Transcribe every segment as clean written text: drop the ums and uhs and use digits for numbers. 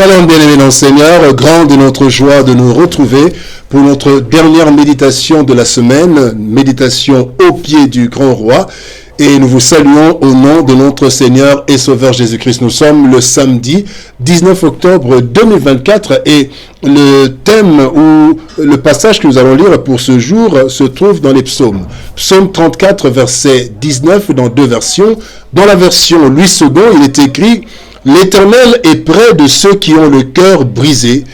Shalom bien-aimés dans le Seigneur, grande est notre joie de nous retrouver pour notre dernière méditation de la semaine, méditation au pied du grand roi. Et nous vous saluons au nom de notre Seigneur et Sauveur Jésus-Christ. Nous sommes le samedi 19 octobre 2024 et le thème ou le passage que nous allons lire pour ce jour se trouve dans les psaumes. Psaume 34, verset 19 dans deux versions. Dans la version Louis II, il est écrit « L'Éternel est près de ceux qui ont le cœur brisé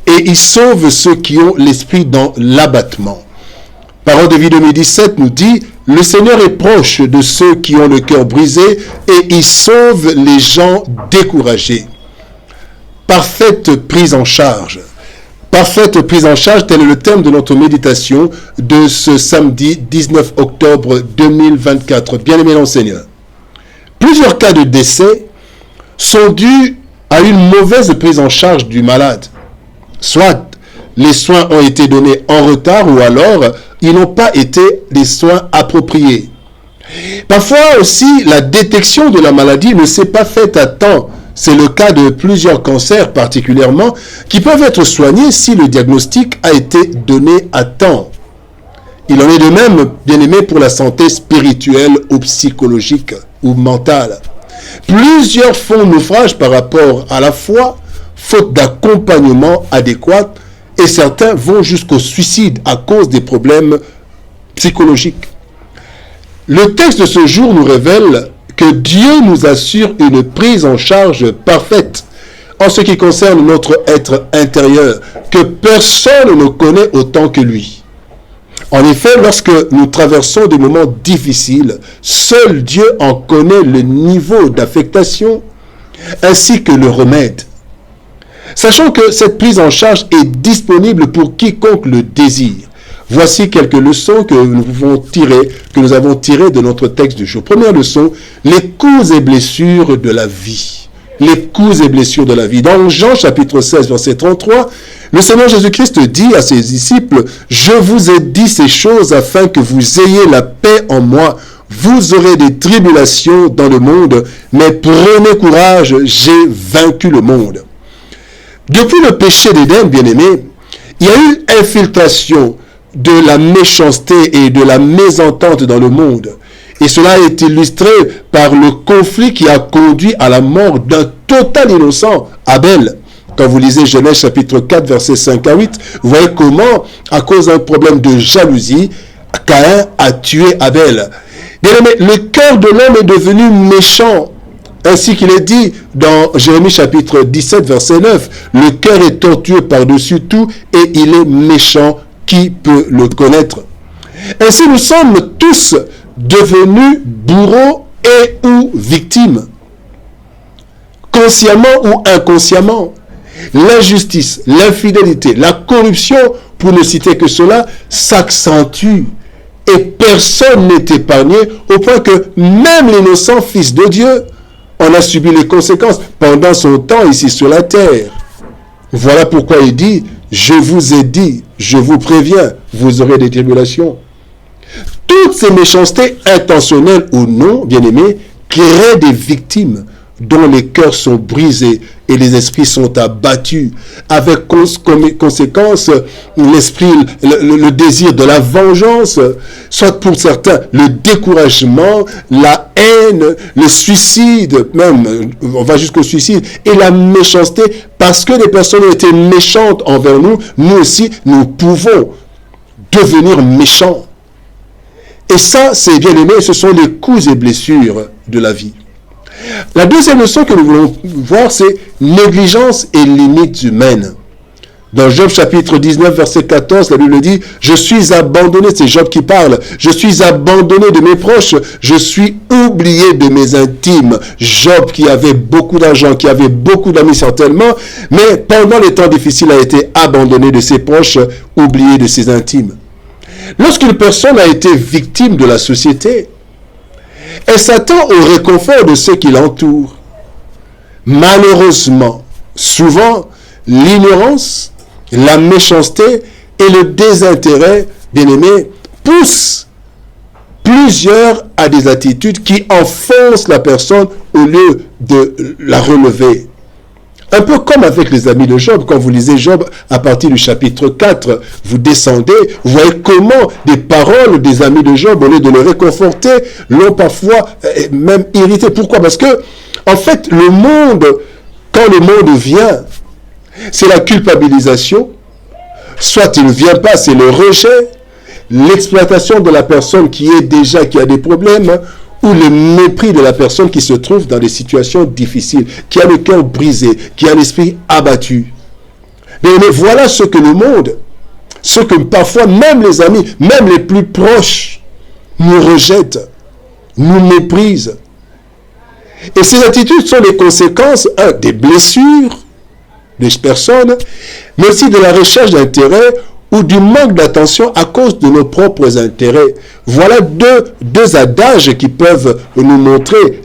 et il sauve ceux qui ont l'esprit dans l'abattement. » Parole de vie 2017 nous dit « Le Seigneur est proche de ceux qui ont le cœur brisé et il sauve les gens découragés. » Parfaite prise en charge. Parfaite prise en charge, tel est le thème de notre méditation de ce samedi 19 octobre 2024. Bien-aimés dans le Seigneur. Plusieurs cas de décès sont dus à une mauvaise prise en charge du malade. Soit les soins ont été donnés en retard ou alors ils n'ont pas été des soins appropriés. Parfois aussi, la détection de la maladie ne s'est pas faite à temps. C'est le cas de plusieurs cancers particulièrement qui peuvent être soignés si le diagnostic a été donné à temps. Il en est de même, bien aimé, pour la santé spirituelle ou psychologique ou mentale. Plusieurs font naufrage par rapport à la foi, faute d'accompagnement adéquat, et certains vont jusqu'au suicide à cause des problèmes psychologiques. Le texte de ce jour nous révèle que Dieu nous assure une prise en charge parfaite en ce qui concerne notre être intérieur, que personne ne connaît autant que lui. En effet, lorsque nous traversons des moments difficiles, seul Dieu en connaît le niveau d'affectation ainsi que le remède. Sachant que cette prise en charge est disponible pour quiconque le désire. Voici quelques leçons que nous avons tirées de notre texte du jour. Première leçon, les coups et blessures de la vie. Les coups et blessures de la vie. Dans Jean chapitre 16, verset 33, le Seigneur Jésus-Christ dit à ses disciples, « Je vous ai dit ces choses afin que vous ayez la paix en moi. Vous aurez des tribulations dans le monde, mais prenez courage, j'ai vaincu le monde. » Depuis le péché d'Éden, bien-aimé, il y a eu infiltration de la méchanceté et de la mésentente dans le monde. Et cela est illustré par le conflit qui a conduit à la mort d'un total innocent, Abel. Quand vous lisez Genèse chapitre 4, versets 5 à 8, vous voyez comment, à cause d'un problème de jalousie, Caïn a tué Abel. Bien-aimé, le cœur de l'homme est devenu méchant. Ainsi qu'il est dit dans Jérémie chapitre 17, verset 9, « Le cœur est tortueux par-dessus tout et il est méchant, qui peut le connaître ?» Ainsi nous sommes tous devenus bourreaux et ou victimes, consciemment ou inconsciemment. L'injustice, l'infidélité, la corruption, pour ne citer que cela, s'accentue. Et personne n'est épargné au point que même l'innocent fils de Dieu en a subi les conséquences pendant son temps ici sur la terre. Voilà pourquoi il dit, « Je vous ai dit, je vous préviens, vous aurez des tribulations. » Toutes ces méchancetés, intentionnelles ou non, bien-aimés, créent des victimes dont les cœurs sont brisés et les esprits sont abattus, avec comme conséquence l'esprit, le désir de la vengeance, soit pour certains le découragement, la haine, le suicide, même on va jusqu'au suicide, et la méchanceté, parce que les personnes ont été méchantes envers nous, nous aussi, nous pouvons devenir méchants. Et ça, c'est bien aimé, ce sont les coups et blessures de la vie. La deuxième leçon que nous voulons voir, c'est négligence et limites humaines. Dans Job chapitre 19, verset 14, la Bible dit, « Je suis abandonné », c'est Job qui parle, « Je suis abandonné de mes proches, je suis oublié de mes intimes. » Job qui avait beaucoup d'argent, qui avait beaucoup d'amis certainement, mais pendant les temps difficiles a été abandonné de ses proches, oublié de ses intimes. Lorsqu'une personne a été victime de la société, elle s'attend au réconfort de ceux qui l'entourent. Malheureusement, souvent, l'ignorance, la méchanceté et le désintérêt, bien-aimé, poussent plusieurs à des attitudes qui enfoncent la personne au lieu de la relever. Un peu comme avec les amis de Job, quand vous lisez Job à partir du chapitre 4, vous descendez, vous voyez comment des paroles des amis de Job, au lieu de le réconforter, l'ont parfois même irrité. Pourquoi? Parce que, en fait, le monde, quand le monde vient, c'est la culpabilisation, soit il ne vient pas, c'est le rejet, l'exploitation de la personne qui a des problèmes, ou le mépris de la personne qui se trouve dans des situations difficiles, qui a le cœur brisé, qui a l'esprit abattu. Mais voilà ce que le monde, ce que parfois même les amis, même les plus proches, nous rejettent, nous méprisent. Et ces attitudes sont les conséquences, des blessures des personnes, mais aussi de la recherche d'intérêt ou du manque d'attention à cause de nos propres intérêts. Voilà deux adages qui peuvent nous montrer,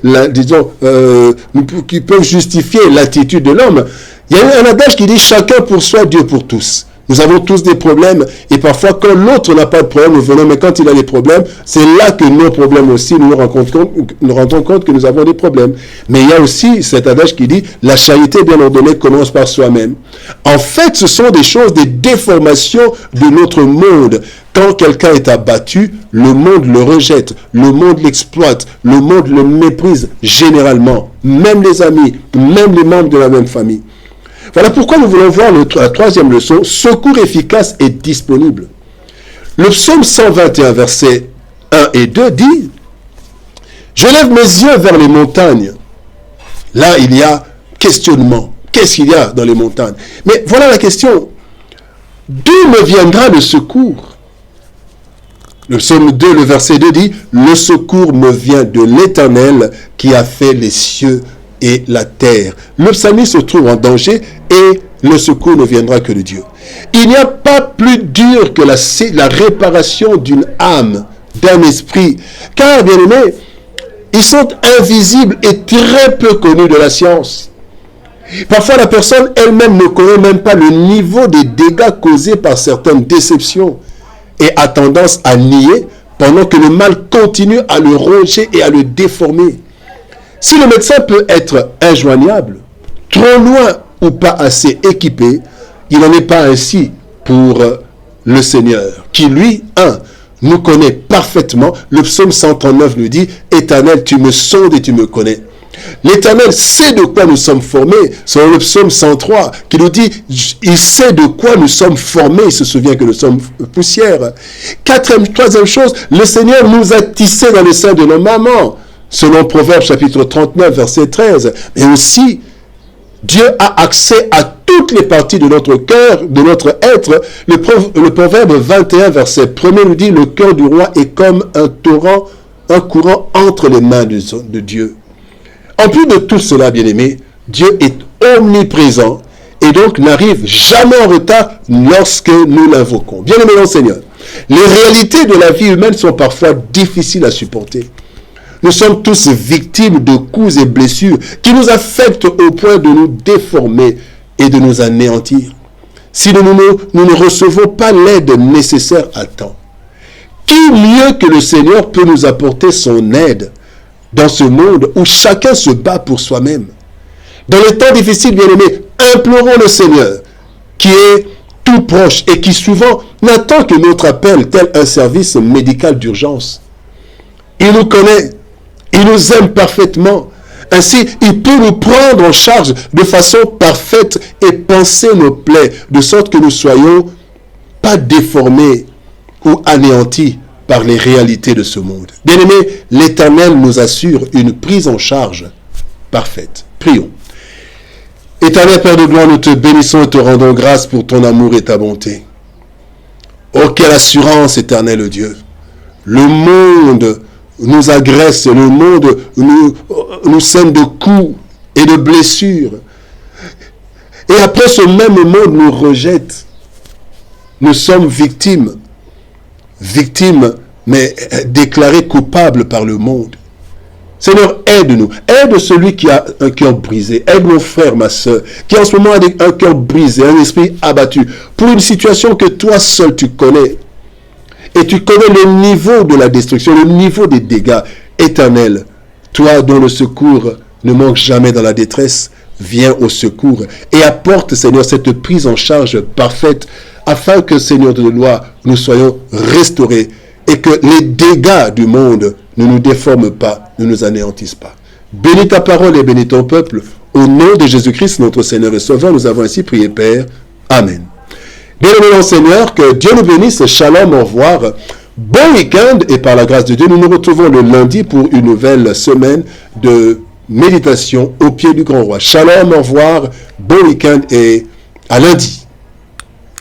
qui peuvent justifier l'attitude de l'homme. Il y a un adage qui dit « chacun pour soi, Dieu pour tous ». Nous avons tous des problèmes et parfois quand l'autre n'a pas de problème, nous venons, mais quand il a des problèmes, c'est là que nos problèmes aussi, nous rendons compte que nous avons des problèmes. Mais il y a aussi cet adage qui dit « la charité bien ordonnée commence par soi-même ». En fait, ce sont des choses, des déformations de notre monde. Quand quelqu'un est abattu, le monde le rejette, le monde l'exploite, le monde le méprise généralement, même les amis, même les membres de la même famille. Voilà pourquoi nous voulons voir la troisième leçon, secours efficace et disponible. Le psaume 121, versets 1 et 2 dit « Je lève mes yeux vers les montagnes. » Là, il y a questionnement. Qu'est-ce qu'il y a dans les montagnes? Mais voilà la question. D'où me viendra le secours? Le psaume 2, le verset 2 dit « Le secours me vient de l'Éternel qui a fait les cieux et la terre. » Le psalmiste se trouve en danger et le secours ne viendra que de Dieu. Il n'y a pas plus dur que la réparation d'une âme, d'un esprit. Car, bien aimés, ils sont invisibles et très peu connus de la science. Parfois, la personne elle-même ne connaît même pas le niveau des dégâts causés par certaines déceptions et a tendance à nier pendant que le mal continue à le ronger et à le déformer. Si le médecin peut être injoignable, trop loin ou pas assez équipé, il n'en est pas ainsi pour le Seigneur, qui lui, nous connaît parfaitement. Le psaume 139 nous dit « Éternel, tu me sondes et tu me connais ». L'Éternel sait de quoi nous sommes formés. C'est le psaume 103 qui nous dit « Il sait de quoi nous sommes formés, il se souvient que nous sommes poussière ». Troisième chose, le Seigneur nous a tissés dans les seins de nos mamans. Selon Proverbe chapitre 39, verset 13. Mais aussi, Dieu a accès à toutes les parties de notre cœur, de notre être. Le Proverbe 21, verset 1 nous dit « Le cœur du roi est comme un torrent, un courant entre les mains de Dieu. » En plus de tout cela, bien-aimé, Dieu est omniprésent et donc n'arrive jamais en retard lorsque nous l'invoquons. Bien-aimé dans le Seigneur, les réalités de la vie humaine sont parfois difficiles à supporter. Nous sommes tous victimes de coups et blessures qui nous affectent au point de nous déformer et de nous anéantir. Si nous ne recevons pas l'aide nécessaire à temps, qui mieux que le Seigneur peut nous apporter son aide dans ce monde où chacun se bat pour soi-même? Dans les temps difficiles, bien-aimés, implorons le Seigneur qui est tout proche et qui souvent n'attend que notre appel tel un service médical d'urgence. Il nous connaît. Il nous aime parfaitement. Ainsi, il peut nous prendre en charge de façon parfaite et panser nos plaies, de sorte que nous ne soyons pas déformés ou anéantis par les réalités de ce monde. Bien-aimés, l'Éternel nous assure une prise en charge parfaite. Prions. Éternel Père de gloire, nous te bénissons et te rendons grâce pour ton amour et ta bonté. Oh, quelle assurance, Éternel Dieu. Le monde nous agresse, le monde nous sème de coups et de blessures. Et après, ce même monde nous rejette. Nous sommes victimes, mais déclarées coupables par le monde. Seigneur, aide-nous. Aide celui qui a un cœur brisé. Aide mon frère, ma soeur, qui en ce moment a un cœur brisé, un esprit abattu, pour une situation que toi seul tu connais. Et tu connais le niveau de la destruction, le niveau des dégâts. Éternel, toi dont le secours ne manque jamais dans la détresse, viens au secours et apporte, Seigneur, cette prise en charge parfaite afin que, Seigneur de loi, nous soyons restaurés et que les dégâts du monde ne nous déforment pas, ne nous anéantissent pas. Bénis ta parole et bénis ton peuple. Au nom de Jésus-Christ, notre Seigneur et Sauveur, nous avons ainsi prié, Père. Amen. Bien-aimés Seigneur, que Dieu nous bénisse. Shalom, au revoir. Bon week-end et par la grâce de Dieu, nous nous retrouvons le lundi pour une nouvelle semaine de méditation au pied du grand roi. Shalom, au revoir. Bon week-end et à lundi.